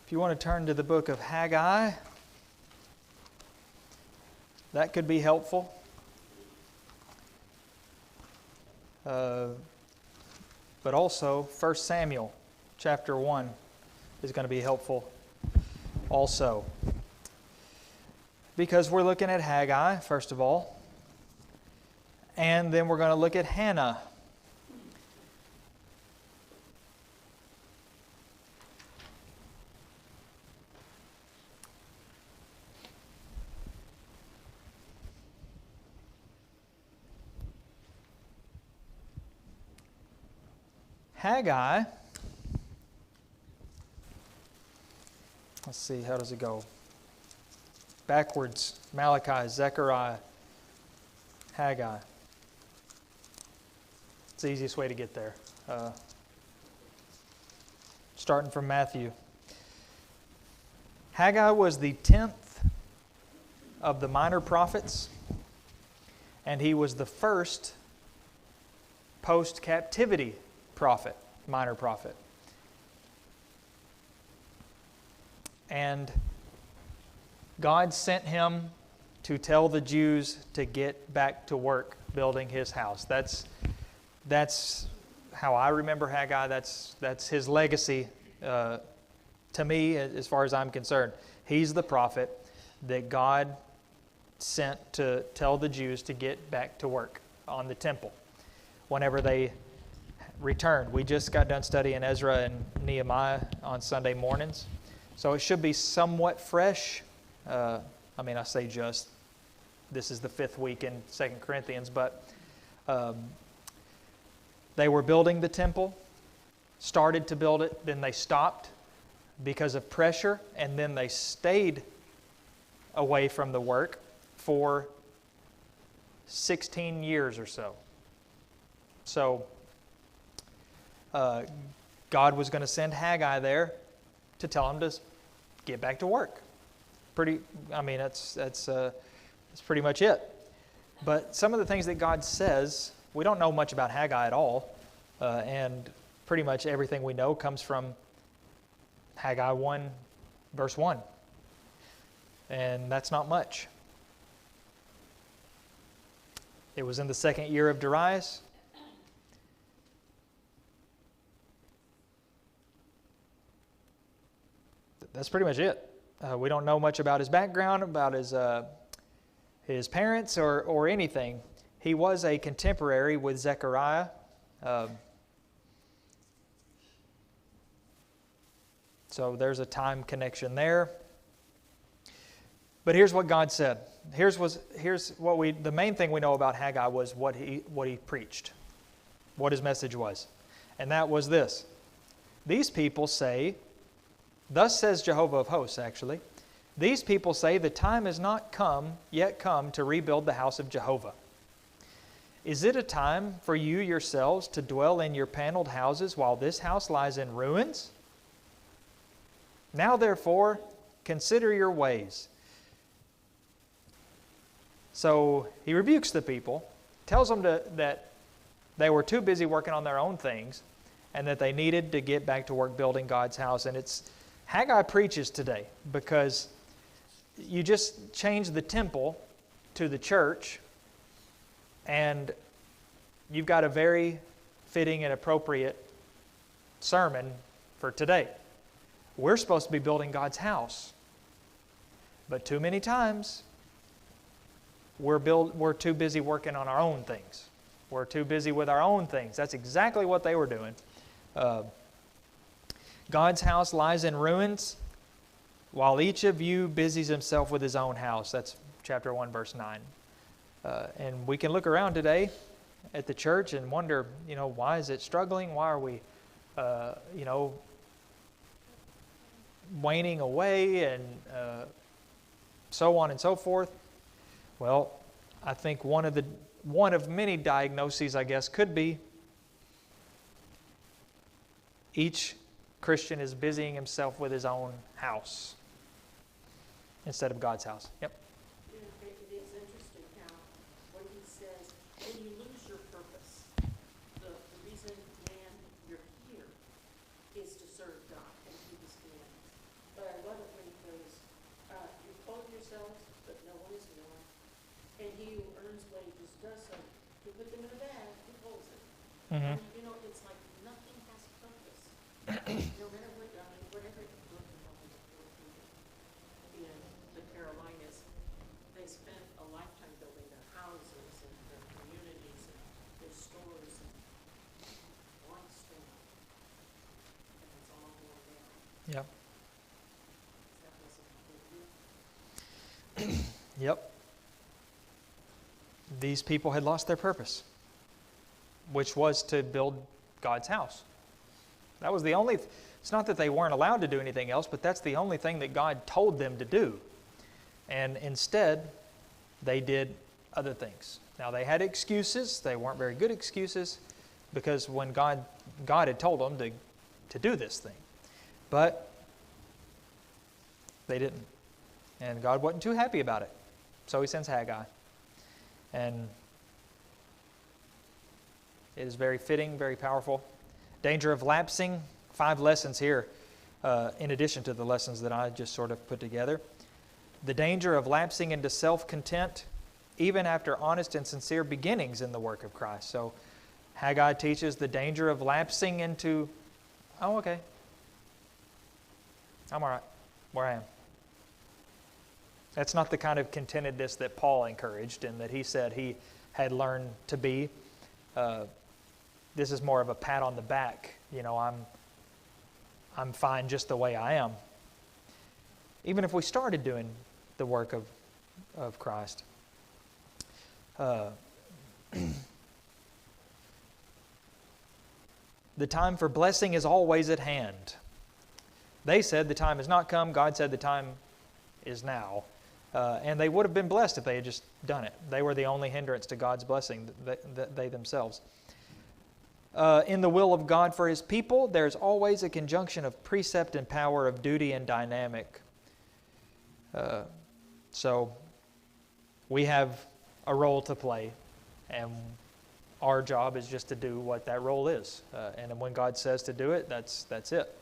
If you want to turn to the book of Haggai, that could be helpful. But also 1 Samuel chapter 1 is going to be helpful also. Because we're looking at Haggai, first of all. And then we're going to look at Hannah. Haggai, let's see, how does it go? Backwards, Malachi, Zechariah, Haggai. It's the easiest way to get there. Starting from Matthew. Haggai was the 10th of the minor prophets, and he was the first post-captivity prophet, minor prophet. And God sent him to tell the Jews to get back to work building his house. That's how I remember Haggai. That's his legacy to me, as far as I'm concerned. He's the prophet that God sent to tell the Jews to get back to work on the temple whenever they returned. We just got done studying Ezra and Nehemiah on Sunday mornings, so it should be somewhat fresh. I say just. This is the 5th week in 2 Corinthians, but they were building the temple, started to build it, then they stopped because of pressure, and then they stayed away from the work for 16 years or so. So God was going to send Haggai there to tell him to get back to work. That's pretty much it. But some of the things that God says, we don't know much about Haggai at all, and pretty much everything we know comes from Haggai 1, verse 1. And that's not much. It was in the 2nd year of Darius. That's pretty much it. We don't know much about his background, about his parents, or anything. He was a contemporary with Zechariah. So there's a time connection there. But here's what God said. The main thing we know about Haggai was what he preached, what his message was. And that was this. These people say, thus says Jehovah of hosts, actually, these people say the time has not yet come to rebuild the house of Jehovah. Is it a time for you yourselves to dwell in your paneled houses while this house lies in ruins? Now therefore, consider your ways. So he rebukes the people, tells them that they were too busy working on their own things, and that they needed to get back to work building God's house. And Haggai preaches today, because you just change the temple to the church, and you've got a very fitting and appropriate sermon for today. We're supposed to be building God's house, but too many times we're too busy working on our own things. We're too busy with our own things. That's exactly what they were doing. God's house lies in ruins, while each of you busies himself with his own house. That's chapter 1, verse 9. And we can look around today at the church and wonder, why is it struggling? Why are we, waning away, and so on and so forth? Well, I think one of many diagnoses, I guess, could be each Christian is busying himself with his own house instead of God's house. Yep. It is interesting how when he says, when you lose your purpose, the reason, man, you're here is to serve God and keep his commandments. he who earns wages does so. You put them in a bag, who holds it? Mhm. You know, it's like nothing has purpose. No matter what, I mean, whatever it looked like in the Carolinas, they spent a lifetime building their houses and their communities and their stores and one storm. And it's all going down. Yep. That wasn't a good deal. Yep. These people had lost their purpose, which was to build God's house. That was the only, it's not that they weren't allowed to do anything else, but that's the only thing that God told them to do. And instead, they did other things. Now, they had excuses. They weren't very good excuses, because when God had told them to do this thing. But they didn't. And God wasn't too happy about it. So he sends Haggai. And it is very fitting, very powerful. Danger of lapsing, 5 lessons here, in addition to the lessons that I just sort of put together. The danger of lapsing into self-content, even after honest and sincere beginnings in the work of Christ. So Haggai teaches the danger of lapsing into, oh, okay, I'm all right where I am. That's not the kind of contentedness that Paul encouraged and that he said he had learned to be. This is more of a pat on the back. You know, I'm fine just the way I am. Even if we started doing the work of Christ. The time for blessing is always at hand. They said the time has not come. God said the time is now. And they would have been blessed if they had just done it. They were the only hindrance to God's blessing, they themselves. In the will of God for His people, there's always a conjunction of precept and power, of duty and dynamic. So we have a role to play, and our job is just to do what that role is. And when God says to do it, that's it.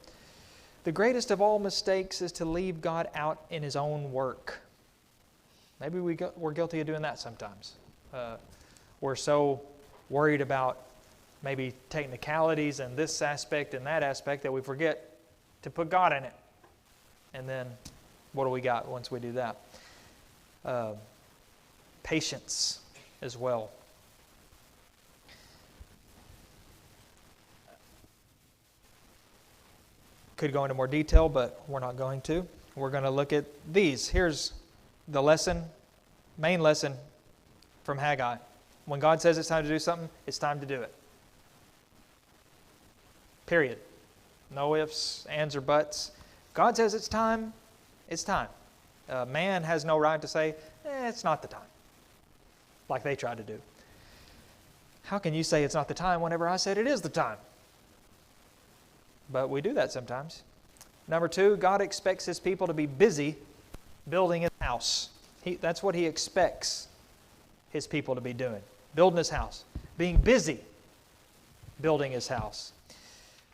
The greatest of all mistakes is to leave God out in His own work. Maybe we're guilty of doing that sometimes. We're so worried about maybe technicalities and this aspect and that aspect that we forget to put God in it. And then what do we got once we do that? Patience as well. Could go into more detail, but we're not going to. We're going to look at these. Here's the lesson, main lesson from Haggai. When God says it's time to do something, it's time to do it. Period. No ifs, ands, or buts. God says it's time, it's time. Man has no right to say, it's not the time, like they tried to do. How can you say it's not the time whenever I said it is the time? But we do that sometimes. Number 2, God expects His people to be busy building His house. That's what He expects His people to be doing. Building His house. Being busy building His house.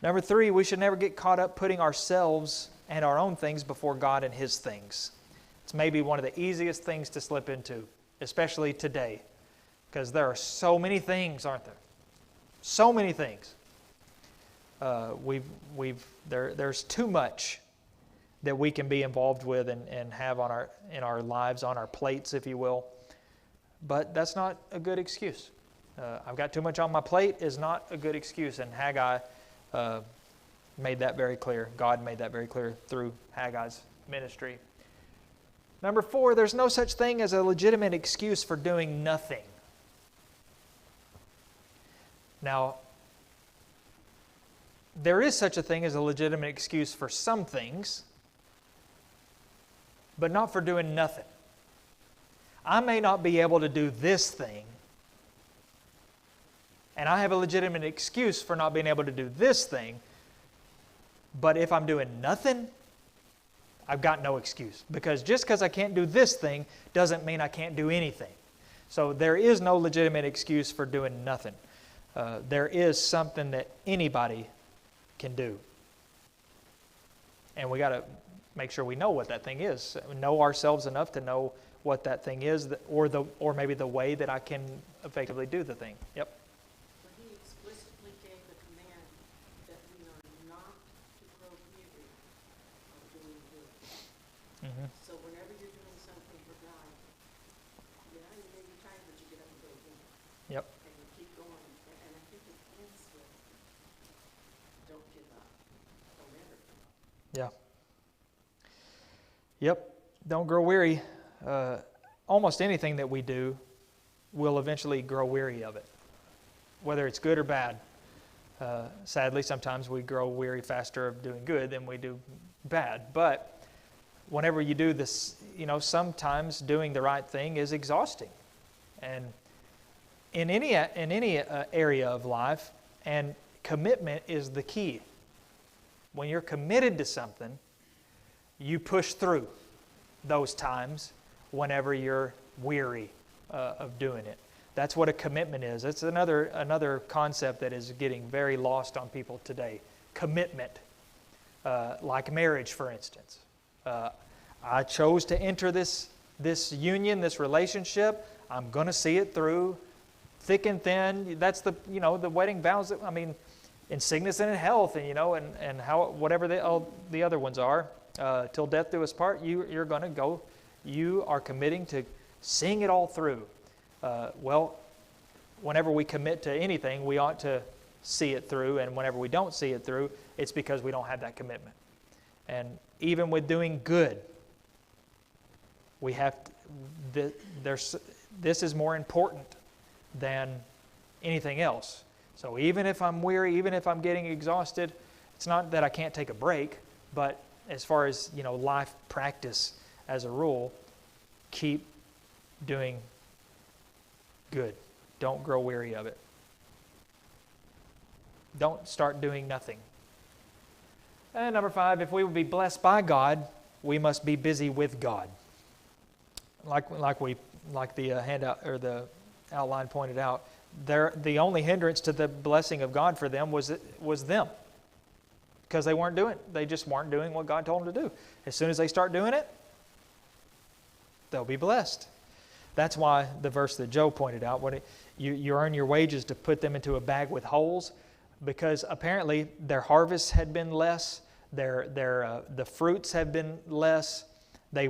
Number 3, we should never get caught up putting ourselves and our own things before God and His things. It's maybe one of the easiest things to slip into, especially today, because there are so many things, aren't there? So many things. There's too much that we can be involved with and have in our lives, on our plates, if you will. But that's not a good excuse. I've got too much on my plate is not a good excuse, and Haggai made that very clear. God made that very clear through Haggai's ministry. Number 4, there's no such thing as a legitimate excuse for doing nothing. Now, there is such a thing as a legitimate excuse for some things, but not for doing nothing. I may not be able to do this thing, and I have a legitimate excuse for not being able to do this thing, but if I'm doing nothing, I've got no excuse. Because just because I can't do this thing doesn't mean I can't do anything. So there is no legitimate excuse for doing nothing. There is something that anybody can do. And we got to make sure we know what that thing is. Know ourselves enough to know what that thing is, or maybe the way that I can effectively do the thing. Yep. But he explicitly gave the command that we are not to grow weary of doing good. Mm-hmm. So whenever you're doing something for God, yeah, you may be tired, but you get up and go do it. Yep. And you keep going. And I think it ends with, don't give up. Don't ever give up. Yeah. Yep. Don't grow weary. Almost anything that we do will eventually grow weary of it, whether it's good or bad. Sadly, sometimes we grow weary faster of doing good than we do bad. But whenever you do this, sometimes doing the right thing is exhausting. And in any area of life, and commitment is the key. When you're committed to something, you push through those times whenever you're weary of doing it. That's what a commitment is. It's another concept that is getting very lost on people today. Commitment, like marriage, for instance. I chose to enter this union, this relationship. I'm going to see it through, thick and thin. That's the wedding vows. In sickness and in health, and how whatever the other ones are, till death do us part. You're going to go. You are committing to seeing it all through. Whenever we commit to anything, we ought to see it through, and whenever we don't see it through, it's because we don't have that commitment. And even with doing good, we have to, this is more important than anything else. So even if I'm weary, even if I'm getting exhausted, it's not that I can't take a break, but as far as life practice as a rule, keep doing good. Don't grow weary of it. Don't start doing nothing. And number 5, if we will be blessed by God, we must be busy with God. Like the handout or the outline pointed out, the only hindrance to the blessing of God for them was them, because they just weren't doing what God told them to do. As soon as they start doing it, they'll be blessed. That's why the verse that Joe pointed out, when you earn your wages to put them into a bag with holes, because apparently their harvests had been less, the fruits have been less. They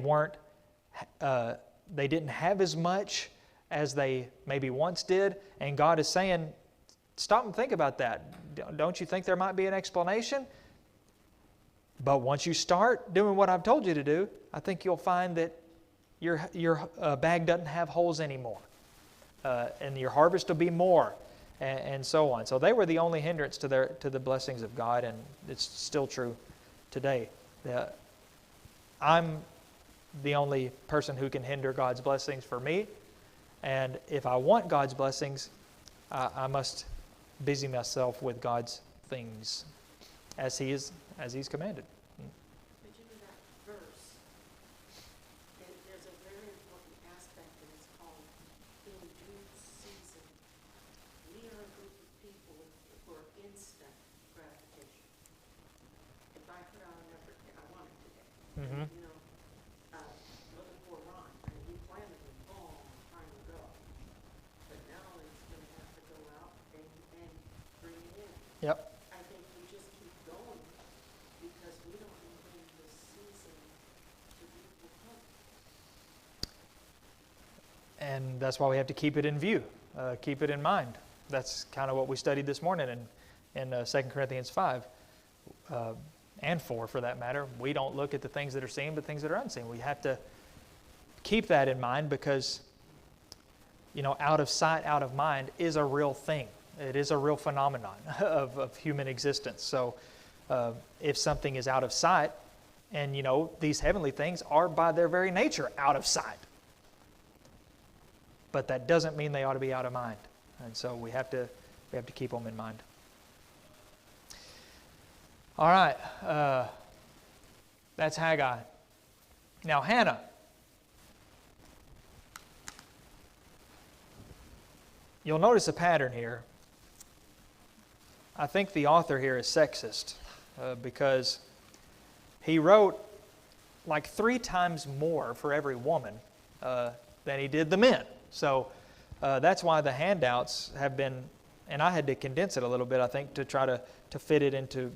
didn't have as much as they maybe once did, and God is saying, stop and think about that. Don't you think there might be an explanation? But once you start doing what I've told you to do, I think you'll find that your bag doesn't have holes anymore, and your harvest will be more, and so on. So they were the only hindrance to the blessings of God, and it's still true today. I'm the only person who can hinder God's blessings for me, and if I want God's blessings, I must busy myself with God's things as He's commanded. But that verse, there's a very important aspect, and it's called in due season. We are a group of people who are instant gratification. If I put out an effort, I want it today. Mm-hmm. Looking for a rhyme. We planted a long time ago, but now it's going to have to go out and bring it in. Yep. I think we just keep going because we don't know when the season to be will come. And that's why we have to keep it in view, keep it in mind. That's kind of what we studied this morning in 2 Corinthians 5 and 4 for that matter. We don't look at the things that are seen, but things that are unseen. We have to keep that in mind because, out of sight, out of mind is a real thing. It is a real phenomenon of human existence. So if something is out of sight, and these heavenly things are by their very nature out of sight, but that doesn't mean they ought to be out of mind. And so we have to keep them in mind. All right, that's Haggai. Now Hannah. You'll notice a pattern here. I think the author here is sexist because he wrote like 3 times more for every woman than he did the men. So that's why the handouts have been, and I had to condense it a little bit, I think, to try to fit it into,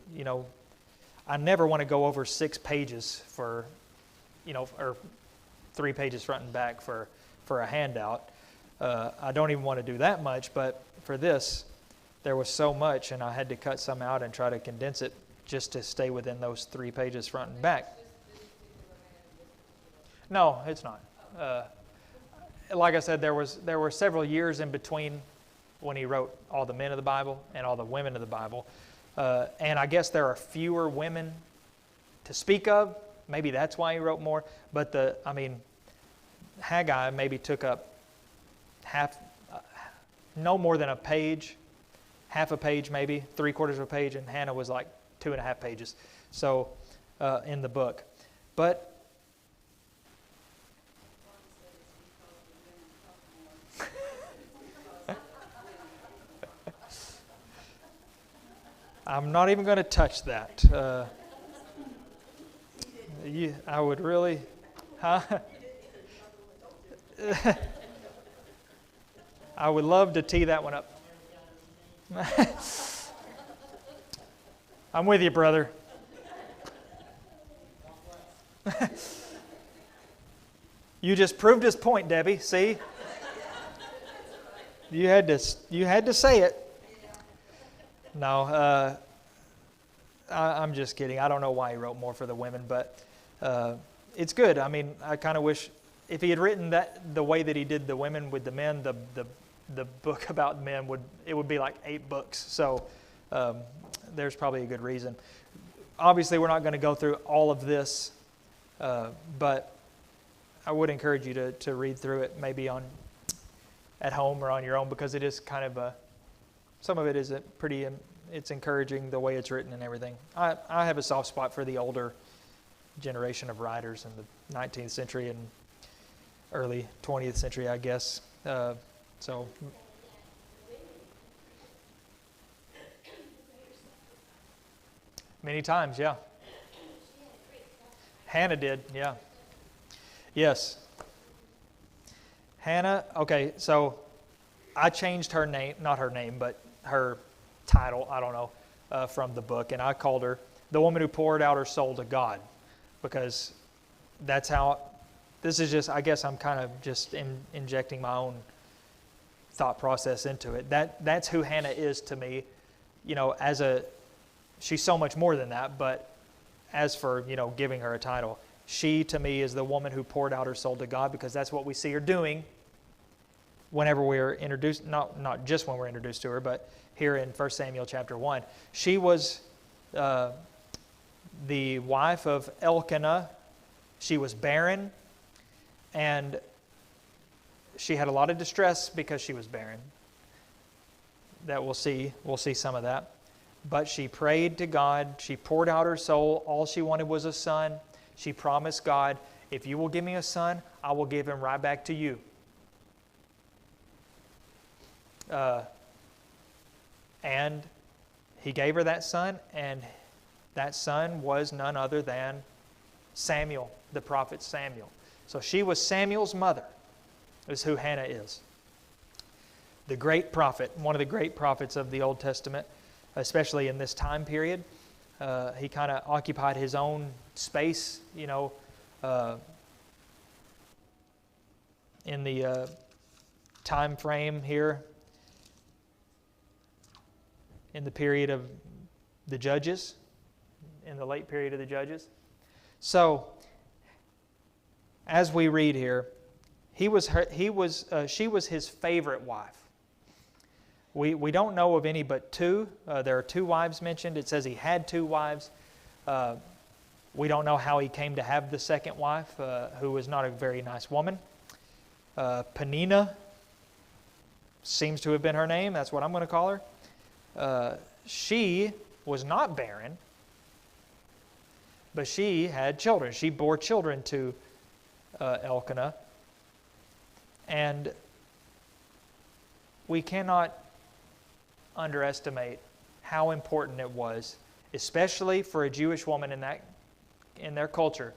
I never want to go over 6 pages for, or 3 pages front and back for a handout. I don't even want to do that much, but for this, there was so much, and I had to cut some out and try to condense it just to stay within those 3 pages front and back. No, it's not. Like I said, there were several years in between when he wrote all the men of the Bible and all the women of the Bible. And I guess there are fewer women to speak of. Maybe that's why he wrote more. But Haggai maybe took up no more than a page, half a page maybe, 3/4 of a page, and Hannah was like 2.5 pages. So in the book. But I'm not even going to touch that. I would really, I would love to tee that one up. I'm with you, brother. You just proved his point, Debbie. See? You had to say it. No, I'm just kidding. I don't know why he wrote more for the women, but it's good. I mean, I kind of wish if he had written that the way that he did the women with the men, the book about men would be like 8 books. So there's probably a good reason. Obviously, we're not going to go through all of this, but I would encourage you to read through it maybe at home or on your own, because it is kind of some of it is it's encouraging the way it's written and everything. I have a soft spot for the older generation of writers in the 19th century and early 20th century, I guess. So many times, yeah. Hannah did, yeah. Yes. Hannah, okay, so I changed her name, not her name, but her title, I don't know, from the book, and I called her the woman who poured out her soul to God, because that's how, this is just, I guess I'm kind of just injecting my own thought process into it. That's who Hannah is to me, she's so much more than that, but as for, giving her a title, she to me is the woman who poured out her soul to God, because that's what we see her doing whenever we're introduced, not just when we're introduced to her, but here in 1 Samuel chapter 1. She was the wife of Elkanah. She was barren, and she had a lot of distress because she was barren. That we'll see some of that. But she prayed to God. She poured out her soul. All she wanted was a son. She promised God, if you will give me a son, I will give him right back to you. And he gave her that son, and that son was none other than Samuel, the prophet Samuel. So she was Samuel's mother, is who Hannah is. The great prophet, one of the great prophets of the Old Testament, especially in this time period. He kind of occupied his own space, in the time frame here, in the period of the Judges, in the late period of the Judges. So, as we read here, she was his favorite wife. We don't know of any but 2. There are 2 wives mentioned. It says he had 2 wives. We don't know how he came to have the second wife, who was not a very nice woman. Peninnah seems to have been her name. That's what I'm going to call her. She was not barren, but she had children. She bore children to Elkanah. And we cannot underestimate how important it was, especially for a Jewish woman in their culture,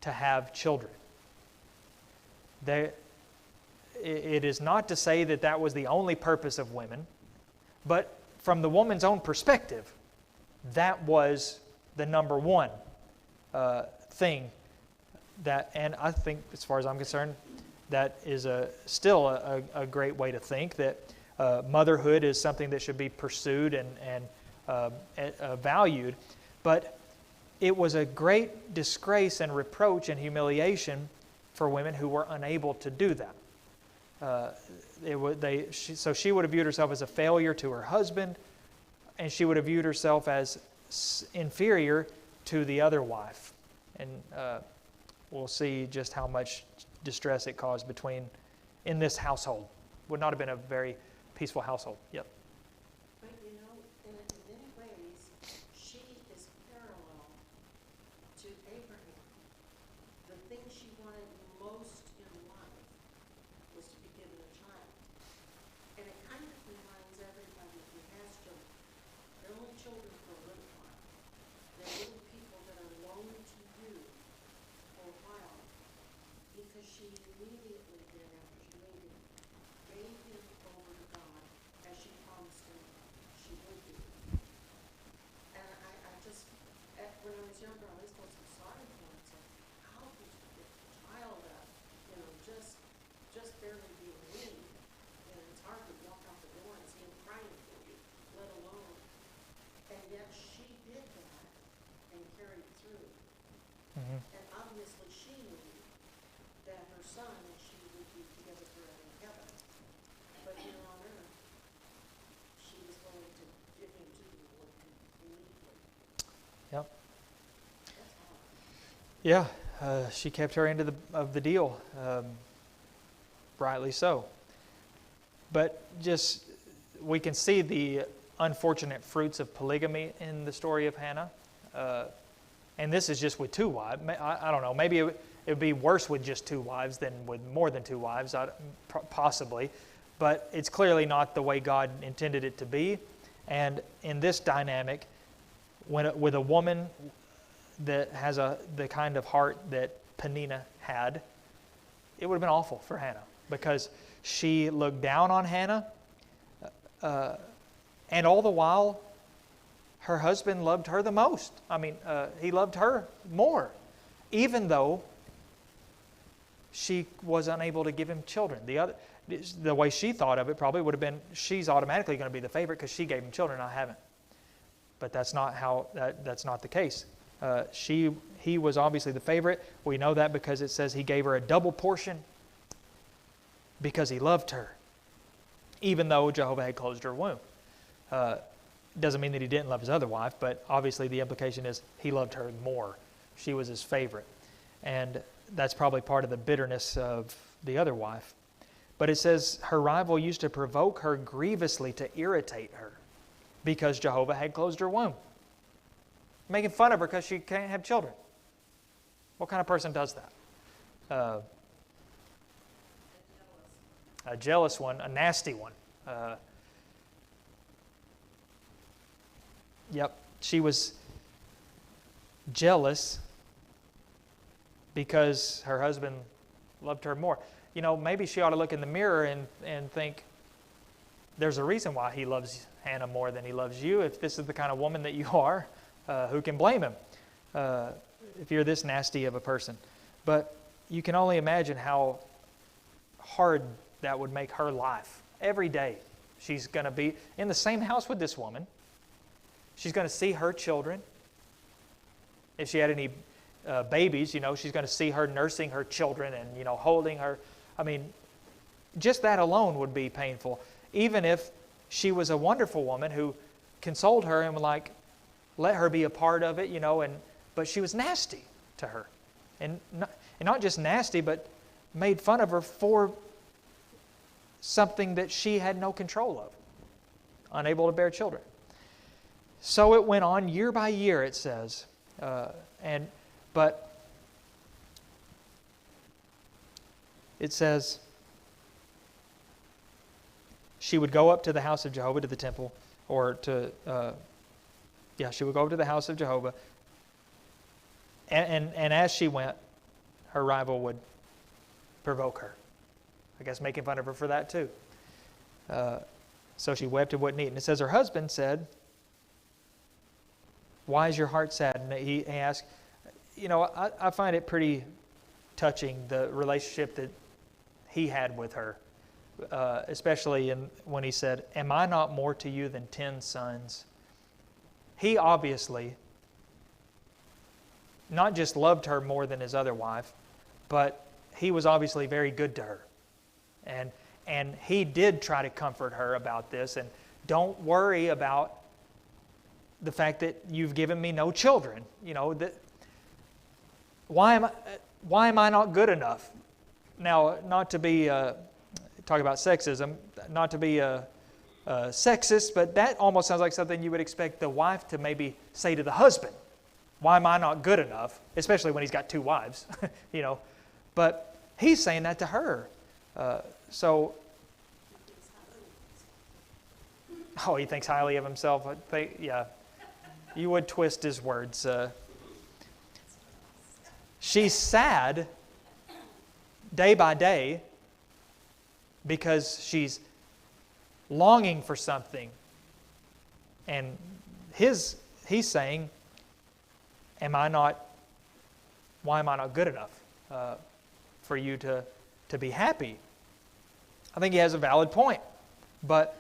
to have children. it is not to say that that was the only purpose of women, but from the woman's own perspective, that was the number one thing that, and I think, as far as I'm concerned, that is still a great way to think, that motherhood is something that should be pursued and valued. But it was a great disgrace and reproach and humiliation for women who were unable to do that. So she would have viewed herself as a failure to her husband, and she would have viewed herself as inferior to the other wife. And we'll see just how much distress it caused in this household. Would not have been a very peaceful household. Yep. But in many ways, she is parallel to Abraham. The thing she wanted most in life was to be given a child. And it kind of reminds everybody who has children, they're only children for a little while. They're little people that are loaned to you for a while, because she immediately then, after she made him, gave him over to God as she promised him she would do. And I just, when I was younger, I always felt so sorry for her. It's like, how could you get a child up, just barely being weaned? And it's hard to walk out the door and see him crying for you, let alone. And yet she did that and carried through. Mm-hmm. And obviously she knew that her son and she would be together forever in heaven. But here on earth, she was willing to give him to the Lord immediately. Yep. That's hard. Yeah, she kept her end of the deal, rightly so. But just, we can see the unfortunate fruits of polygamy in the story of Hannah. And this is just with two wives. I don't know, maybe it would be worse with just two wives than with more than two wives, possibly. But it's clearly not the way God intended it to be. And in this dynamic, with a woman that has the kind of heart that Peninnah had, it would have been awful for Hannah, because she looked down on Hannah, and all the while, her husband loved her the most. I mean, he loved her more, even though she was unable to give him children. The way she thought of it probably would have been, she's automatically going to be the favorite because she gave him children, I haven't. But that's not that's not the case. He was obviously the favorite. We know that because it says he gave her a double portion because he loved her, even though Jehovah had closed her womb. Doesn't mean that he didn't love his other wife, but obviously the implication is he loved her more. She was his favorite. And that's probably part of the bitterness of the other wife. But it says her rival used to provoke her grievously to irritate her because Jehovah had closed her womb. Making fun of her because she can't have children. What kind of person does that? A jealous one, a nasty one. Yep, she was jealous because her husband loved her more. You know, maybe she ought to look in the mirror and think, there's a reason why he loves Hannah more than he loves you. If this is the kind of woman that you are, who can blame him if you're this nasty of a person? But you can only imagine how hard that would make her life. Every day she's going to be in the same house with this woman. She's going to see her children. If she had any babies, you know, she's going to see her nursing her children and, you know, holding her. I mean, just that alone would be painful. Even if she was a wonderful woman who consoled her and would, like, let her be a part of it, you know, but she was nasty to her. And not just nasty, but made fun of her for something that she had no control of, unable to bear children. So it went on year by year, it says. But it says she would go up to the house of Jehovah, to the temple, or to, she would go to the house of Jehovah. And as she went, her rival would provoke her. I guess making fun of her for that too. So she wept and wouldn't eat. And it says her husband said, "Why is your heart sad?" And he asked, I find it pretty touching, the relationship that he had with her, especially when he said, "Am I not more to you than 10 sons?" He obviously not just loved her more than his other wife, but he was obviously very good to her. And he did try to comfort her about this, and don't worry about the fact that you've given me no children. Why am I not good enough? Now, not to be talk about sexism, not to be sexist, but that almost sounds like something you would expect the wife to maybe say to the husband. Why am I not good enough? Especially when he's got 2 wives, But he's saying that to her. He thinks highly of himself. You would twist his words. She's sad day by day because she's longing for something. And he's saying, why am I not good enough for you to be happy? I think he has a valid point. But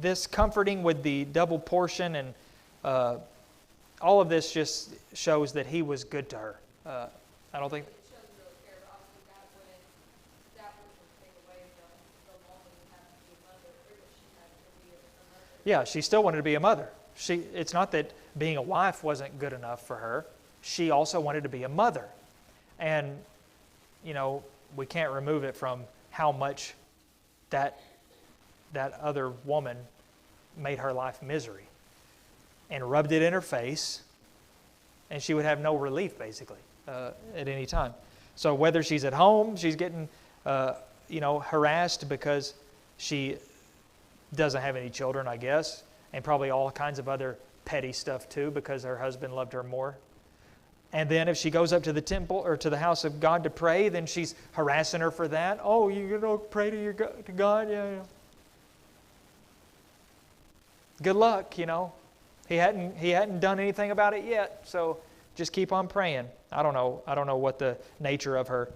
this comforting with the double portion and all of this just shows that he was good to her. I don't think... It shows real care, but also that wouldn't take away the longing of having to be a mother, or that she had to be a mother. Yeah, she still wanted to be a mother. It's not that being a wife wasn't good enough for her. She also wanted to be a mother. And, we can't remove it from how much that other woman made her life misery and rubbed it in her face, and she would have no relief, basically, at any time. So whether she's at home, she's getting, harassed because she doesn't have any children, I guess, and probably all kinds of other petty stuff too, because her husband loved her more. And then if she goes up to the temple or to the house of God to pray, then she's harassing her for that. Oh, you're going to pray to God? Yeah. Good luck, He hadn't done anything about it yet, so just keep on praying. I don't know what the nature of her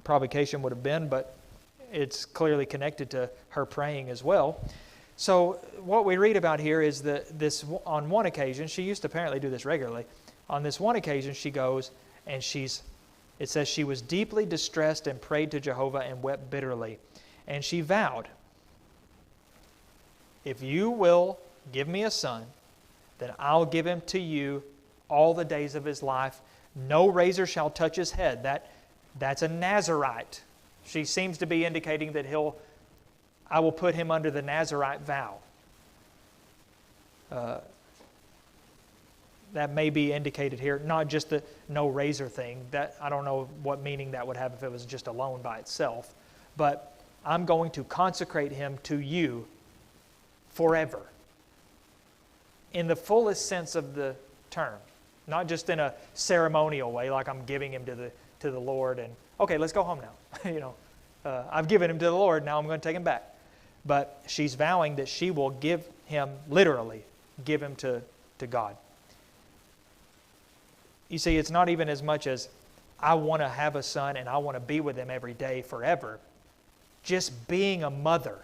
provocation would have been, but it's clearly connected to her praying as well. So what we read about here is that on one occasion, she used to apparently do this regularly. On this one occasion, she goes and it says she was deeply distressed and prayed to Jehovah and wept bitterly. And she vowed, "If you will give me a son, then I'll give him to you all the days of his life. No razor shall touch his head." That's a Nazirite. She seems to be indicating that I will put him under the Nazirite vow. That may be indicated here, not just the no razor thing. That I don't know what meaning that would have if it was just alone by itself. But I'm going to consecrate him to you forever. In the fullest sense of the term. Not just in a ceremonial way, like I'm giving him to the Lord and, okay, let's go home now. I've given him to the Lord, now I'm going to take him back. But she's vowing that she will literally give him to God. You see, it's not even as much as I want to have a son and I want to be with him every day forever. Just being a mother.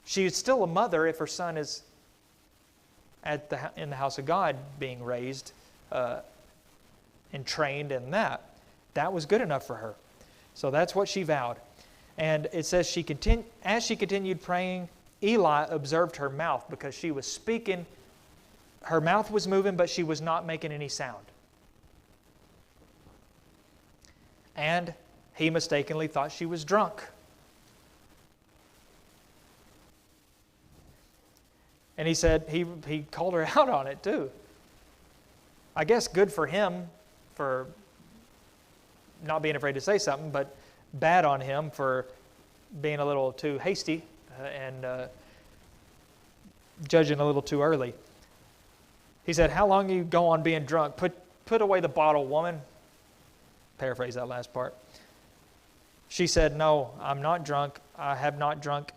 She's still a mother if her son is in the house of God being raised and trained in that. That was good enough for her. So that's what she vowed. And it says as she continued praying, Eli observed her mouth because she was speaking. Her mouth was moving, but she was not making any sound. And he mistakenly thought she was drunk. And he said, he called her out on it too. I guess good for him for not being afraid to say something, but bad on him for being a little too hasty and judging a little too early. He said, "How long you go on being drunk? Put away the bottle, woman. paraphrase that last part. She said, "No, I'm not drunk. I have not drunk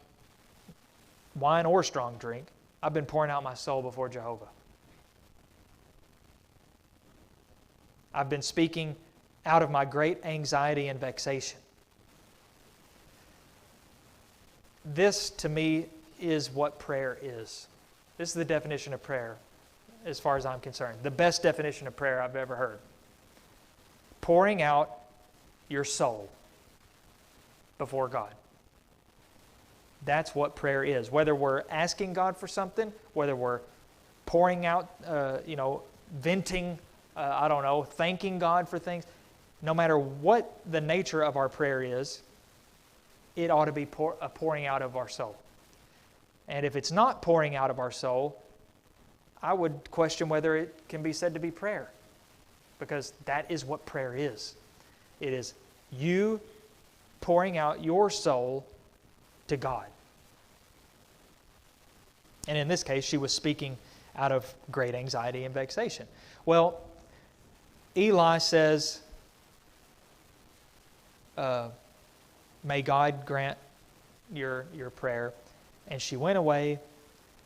wine or strong drink. I've been pouring out my soul before Jehovah. I've been speaking out of my great anxiety and vexation." This, to me, is what prayer is. This is the definition of prayer, as far as I'm concerned. The best definition of prayer I've ever heard. Pouring out your soul before God. That's what prayer is. Whether we're asking God for something, whether we're pouring out, venting, thanking God for things, no matter what the nature of our prayer is, it ought to be a pouring out of our soul. And if it's not pouring out of our soul, I would question whether it can be said to be prayer, because that is what prayer is. It is you pouring out your soul to God. And in this case, she was speaking out of great anxiety and vexation. Well, Eli says, "May God grant your prayer." And she went away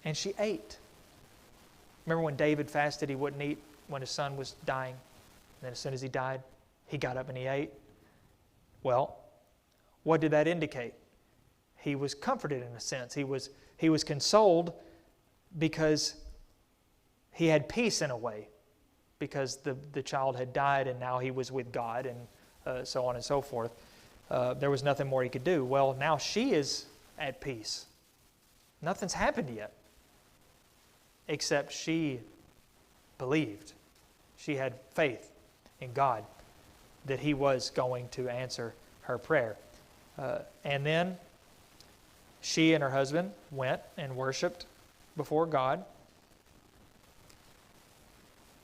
and she ate. Remember when David fasted, he wouldn't eat when his son was dying. And then as soon as he died, he got up and he ate. Well, what did that indicate? He was comforted in a sense. He was consoled because he had peace in a way, because the child had died and now he was with God, and so on and so forth. There was nothing more he could do. Well, now she is at peace. Nothing's happened yet, except she believed. She had faith in God that He was going to answer her prayer. And then she and her husband went and worshiped before God,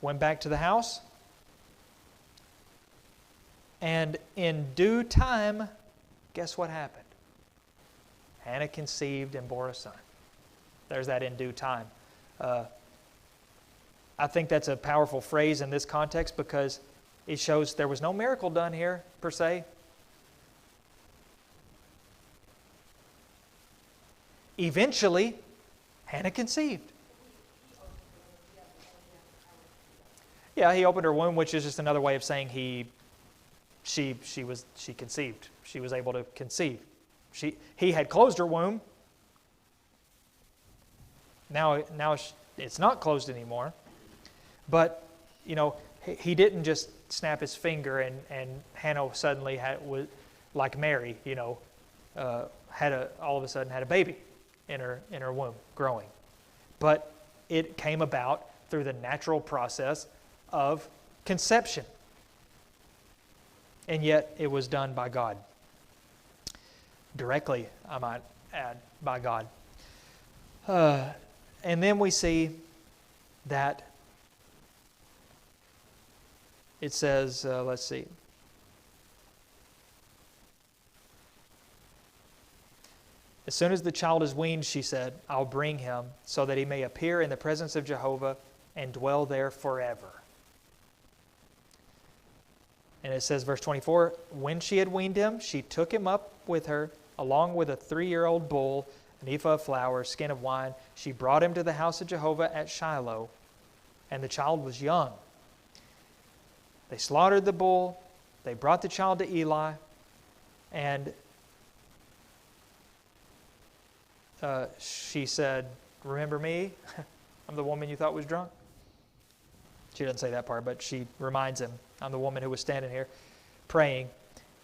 went back to the house, and in due time, guess what happened? Hannah conceived and bore a son. There's that "in due time." I think that's a powerful phrase in this context because it shows there was no miracle done here, per se. Eventually, Hannah conceived. Yeah, he opened her womb, which is just another way of saying she conceived. She was able to conceive. He had closed her womb. Now it's not closed anymore. But, he didn't just snap his finger and Hannah suddenly was like Mary, all of a sudden had a baby in her womb growing. But it came about through the natural process of conception. And yet it was done by God. Directly, I might add, by God. And then we see that it says, let's see. "As soon as the child is weaned," she said, "I'll bring him so that he may appear in the presence of Jehovah and dwell there forever." And it says, verse 24, "When she had weaned him, she took him up with her, along with a 3-year-old bull, an ephah of flour, a skin of wine. She brought him to the house of Jehovah at Shiloh, and the child was young. They slaughtered the bull. They brought the child to Eli, and she said, 'Remember me? I'm the woman you thought was drunk.'" She doesn't say that part, but she reminds him, "I'm the woman who was standing here praying."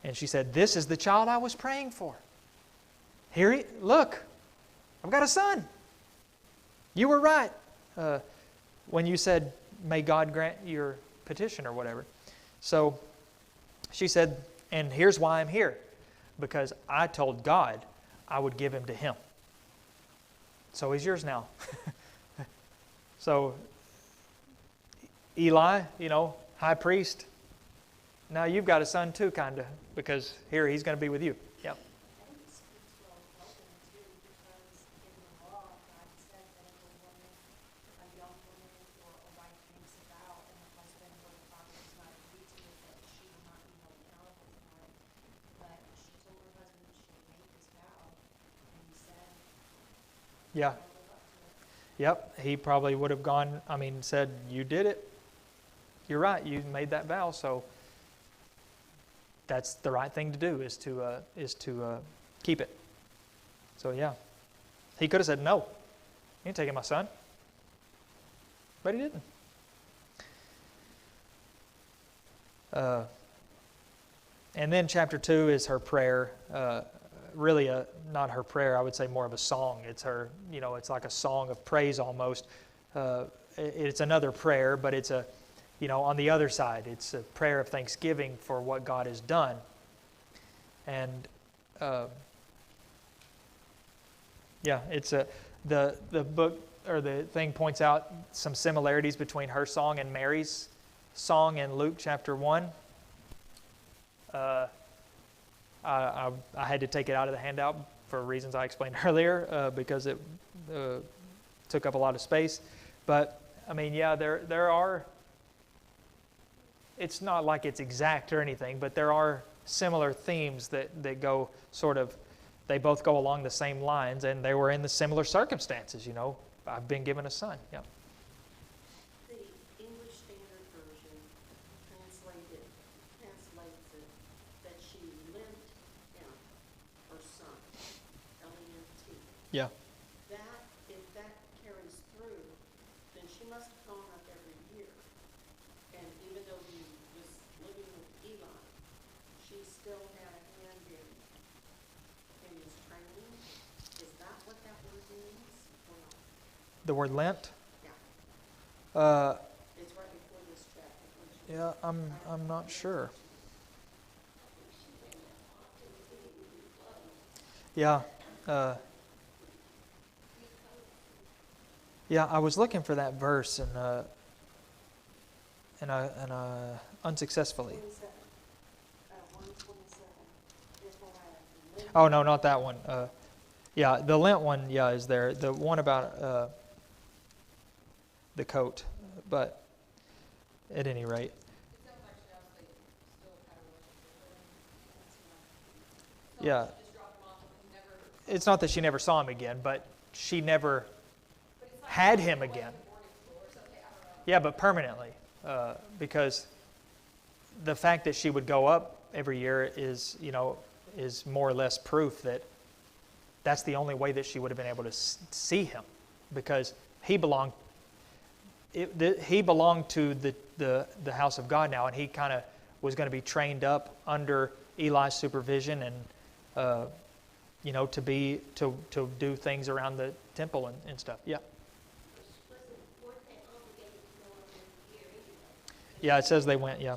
And she said, "This is the child I was praying for. Look, I've got a son. You were right when you said, 'May God grant your petition,' or whatever." So she said, "And here's why I'm here. Because I told God I would give him to him. So he's yours now." So Eli, high priest, now you've got a son too, kind of, because here he's going to be with you. Yep. I think it speaks well of husband too, because in the law, God said that if a young woman or a wife makes a vow and the husband or the father does not agree to it, that she will not be held Yeah. Yep. He probably would have gone, said, you did it. You're right. You made that vow. So that's the right thing to do is to keep it. So yeah. He could have said, no, you ain't taking my son. But he didn't. And then chapter 2 is her prayer. Really, not her prayer. I would say more of a song. It's her. It's like a song of praise almost. It's another prayer, but it's on the other side, it's a prayer of thanksgiving for what God has done. And it's the book or the thing points out some similarities between her song and Mary's song in Luke chapter 1. I had to take it out of the handout for reasons I explained earlier because it took up a lot of space. But, there are, it's not like it's exact or anything, but there are similar themes that go sort of, they both go along the same lines, and they were in the similar circumstances, I've been given a son, yeah. The English Standard Version translates it that she lent him her son, L-E-N-T. Yeah. If that carries through, then she must have gone up every year. And even though he was living with Eli, she still had a hand in his training. Is that what that word means or not? The word Lent? Yeah. It's right before this chapter. Yeah, I'm not sure. Yeah. I was looking for that verse and unsuccessfully. 127. Oh no, not that one. The Lent one, is there. The one about the coat, but at any rate. Yeah. It's not that she never saw him again, but she never had him again. Yeah, but permanently. Because the fact that she would go up every year is more or less proof that that's the only way that she would have been able to see him, because he belonged to the house of God now, and he kind of was going to be trained up under Eli's supervision and to do things around the temple and stuff. Yeah. Yeah, it says they went. Yeah.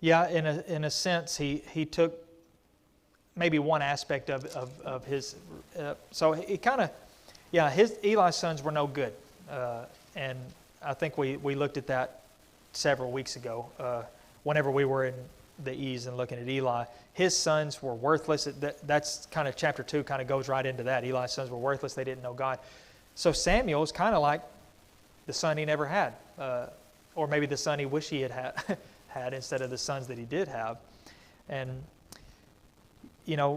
Yeah, in a sense, he took maybe one aspect of his. So he kind of, Eli's sons were no good, and I think we looked at that several weeks ago. Whenever we were in the E's and looking at Eli, his sons were worthless. That's kind of chapter 2. Kind of goes right into that. Eli's sons were worthless. They didn't know God. So Samuel is kind of like the son he never had, or maybe the son he wished he had instead of the sons that he did have. And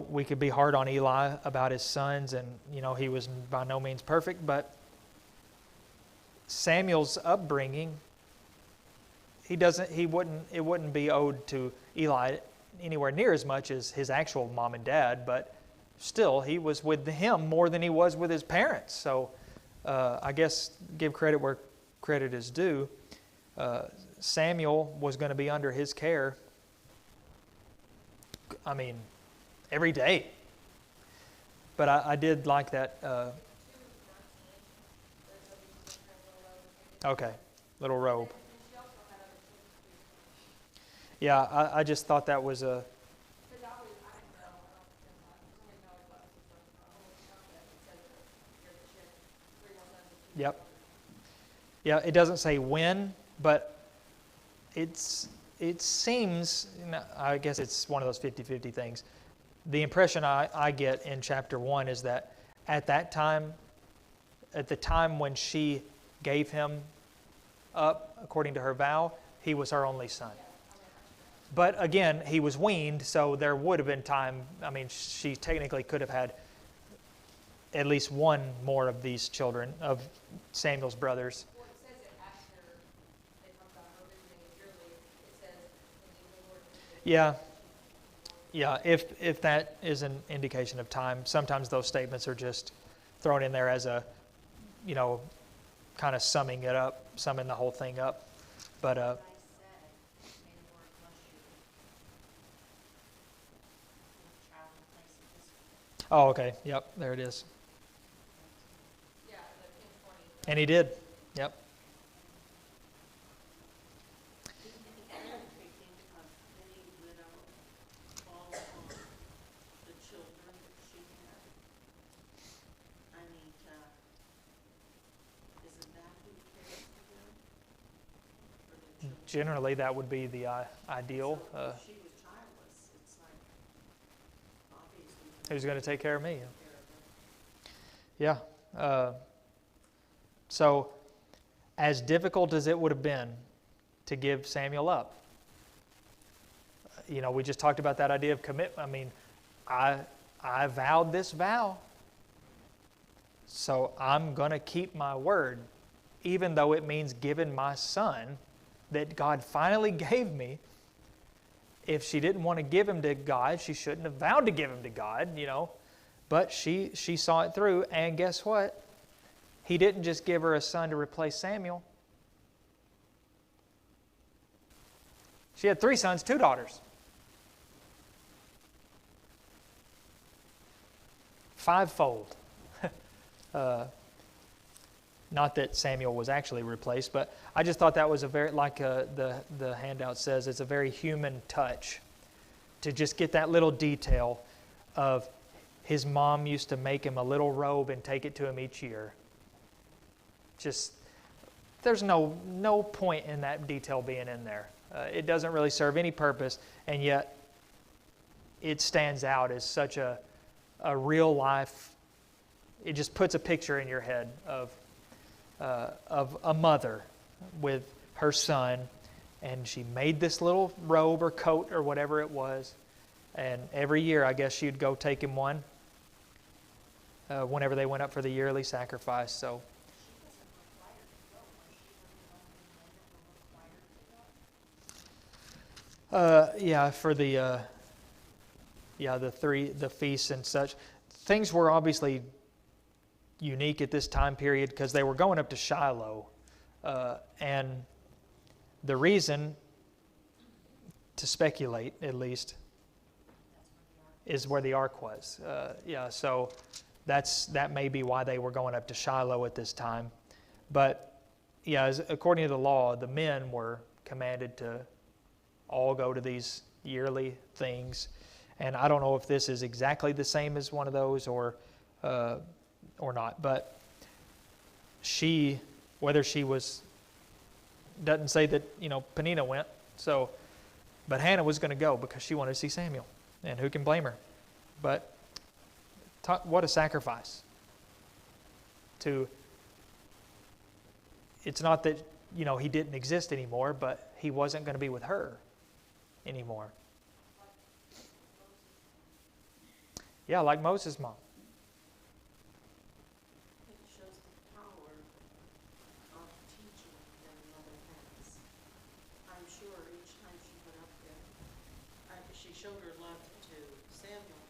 we could be hard on Eli about his sons, and he was by no means perfect, but Samuel's upbringing, it wouldn't be owed to Eli anywhere near as much as his actual mom and dad, but still he was with him more than he was with his parents. So I guess give credit where credit is due. Samuel was going to be under his care, every day. But I did like that. Okay, little robe. Yeah, I just thought that was a... Yep. Yeah, it doesn't say when, but it seems, I guess it's one of those 50-50 things. the impression I get in chapter 1 is that at that time, at the time when she gave him up according to her vow, he was her only son. But again, he was weaned, so there would have been time. I mean, she technically could have had at least one more of these children, of Samuel's brothers. Well, it says it after they talk about her visiting it yearly. It says, "And the Lord visited Yeah. Yeah, if that is an indication of time, sometimes those statements are just thrown in there as a, kind of summing it up, summing the whole thing up. But I said, may the Lord bless you with travel places. oh, okay, yep, there it is. Yeah, the 10:20. And he did. Yep. Didn't the thinking of any widow fall on the children that she had? I mean, isn't that who cares for them? For the children? Generally, that would be the ideal. So if she was childless, it's like, obviously. Who's going to take care of me? Take care of her. Yeah. So, as difficult as it would have been to give Samuel up, we just talked about that idea of commitment. I mean, I vowed this vow, so I'm going to keep my word, even though it means giving my son that God finally gave me. If she didn't want to give him to God, she shouldn't have vowed to give him to God, But she saw it through, and guess what? He didn't just give her a son to replace Samuel. She had 3 sons, 2 daughters. 5-fold. Not that Samuel was actually replaced, but I just thought that was a very, like the handout says, it's a very human touch to just get that little detail of his mom used to make him a little robe and take it to him each year. Just, there's no point in that detail being in there. It doesn't really serve any purpose, and yet it stands out as such a real life. It just puts a picture in your head of a mother with her son, and she made this little robe or coat or whatever it was, and every year I guess she'd go take him one whenever they went up for the yearly sacrifice. So for the the feasts and such, things were obviously unique at this time period because they were going up to Shiloh, and the reason, to speculate at least, is where the ark was. So that may be why they were going up to Shiloh at this time. But according to the law, the men were commanded to all go to these yearly things, and I don't know if this is exactly the same as one of those or not. But whether she was, doesn't say that Peninnah went. So, but Hannah was going to go because she wanted to see Samuel, and who can blame her? But what a sacrifice! It's not that he didn't exist anymore, but he wasn't going to be with her anymore. Yeah, like Moses' mom. It shows the power of teaching that a mother has. I'm sure each time she went up there, she showed her love to Samuel,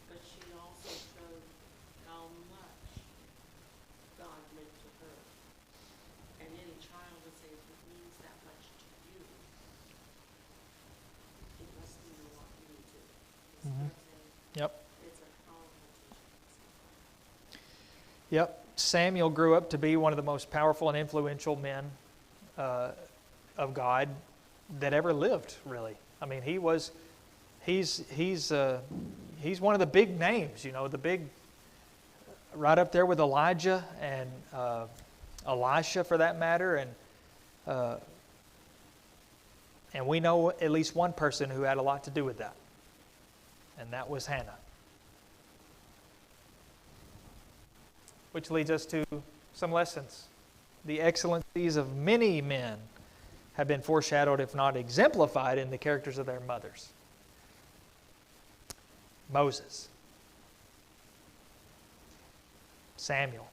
but she also showed how much God meant to her. And any child would say, if it means that much to you, it must mean a lot to me too. Yep. It's a powerful teaching. Yep. Samuel grew up to be one of the most powerful and influential men of God that ever lived, really. I mean, he's one of the big names, the big, right up there with Elijah and Elisha for that matter, and we know at least one person who had a lot to do with that. and that was Hannah. Which leads us to some lessons. The excellencies of many men have been foreshadowed, if not exemplified, in the characters of their mothers. Moses, Samuel,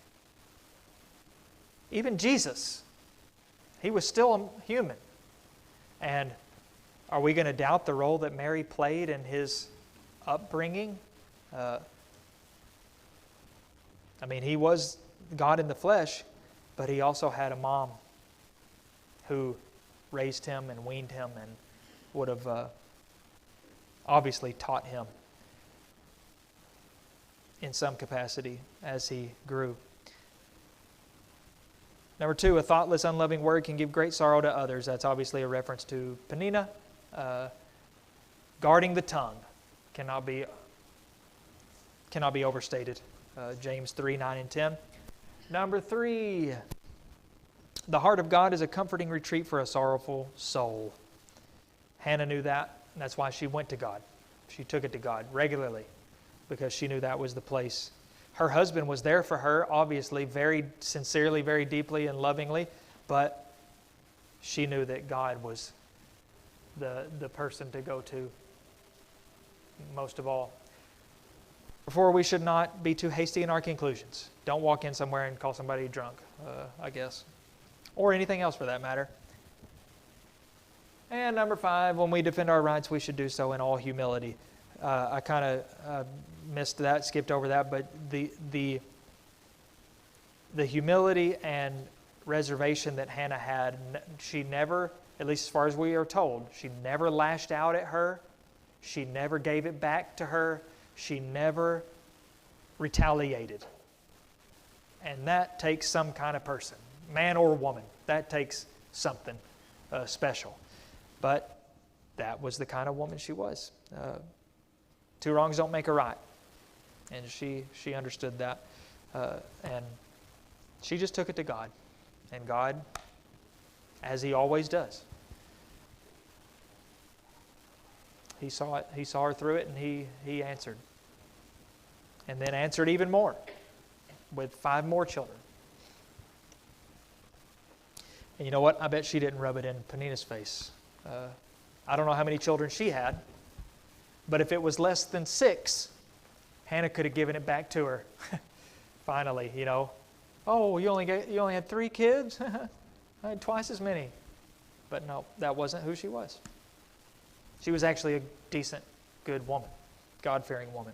even Jesus. He was still a human. And are we going to doubt the role that Mary played in his upbringing? He was God in the flesh, but he also had a mom who raised him and weaned him and would have obviously taught him in some capacity as he grew. Number 2, a thoughtless, unloving word can give great sorrow to others. That's obviously a reference to Peninnah. Guarding the tongue cannot be overstated. James 3, 9, and 10. Number 3, the heart of God is a comforting retreat for a sorrowful soul. Hannah knew that, and that's why she went to God. She took it to God regularly because she knew that was the place. Her husband was there for her, obviously, very sincerely, very deeply and lovingly, but she knew that God was the person to go to most of all. Therefore, we should not be too hasty in our conclusions. Don't walk in somewhere and call somebody drunk, I guess, or anything else for that matter. And number 5, when we defend our rights, we should do so in all humility. I kind of missed that, skipped over that, but the humility and reservation that Hannah had, she never, at least as far as we are told, she never lashed out at her. She never gave it back to her. She never retaliated. And that takes some kind of person, man or woman. That takes something special. But that was the kind of woman she was. 2 wrongs don't make a right. And she understood that. And she just took it to God. And God, as He always does, He saw it. He saw her through it, and He answered. And then answered even more with 5 more children. And you know what? I bet she didn't rub it in Peninnah's face. I don't know how many children she had, but if it was less than 6, Hannah could have given it back to her. Finally, oh, you only had 3 kids? I had twice as many. But no, that wasn't who she was. She was actually a decent, good woman, God-fearing woman.